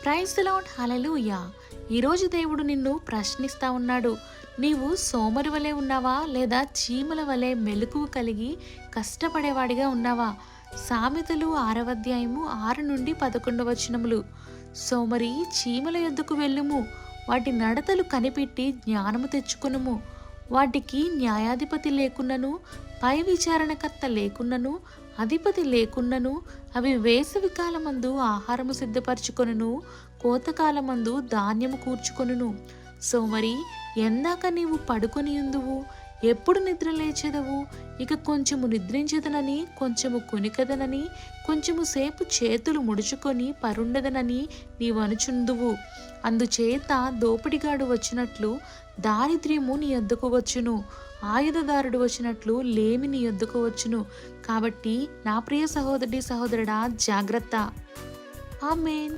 Praise the lord, హల్లెలూయా. ఈరోజు దేవుడు నిన్ను ప్రశ్నిస్తా ఉన్నాడు. నీవు సోమరి వలె ఉన్నావా, లేదా చీమల వలె మెలకువ కలిగి కష్టపడేవాడిగా ఉన్నావా? సామెతలు 6వ అధ్యాయము 6 నుండి 11 వచనములు. సోమరి, చీమల యొద్దకు వెళ్ళుము, వాటి నడతలు కనిపెట్టి జ్ఞానము తెచ్చుకొనుము. వాటికి న్యాయాధిపతి లేకున్నను, పై విచారణకర్త లేకున్నను, అధిపతి లేకున్నను, అవి వేసవి కాలమందు ఆహారము సిద్ధపరచుకొనును, కోతకాలమందు ధాన్యము కూర్చుకొనును. సోమరి, ఎందాక నీవు పడుకొని ఉందువు? ఎప్పుడు నిద్ర లేచెదవు? ఇక కొంచెము నిద్రించదనని, కొంచెము కొనికదనని, కొంచెము సేపు చేతులు ముడుచుకొని పరుండదనని నీవు అనుచుందువు. అందుచేత దోపిడిగాడు వచ్చినట్లు దారిద్ర్యము నీ యొద్దకు వచ్చును, ఆయుధదారుడు వచ్చినట్లు లేమి నీ యొద్దకు వచ్చును. కాబట్టి నా ప్రియ సహోదరుడా, జాగ్రత్త. ఆమేన్.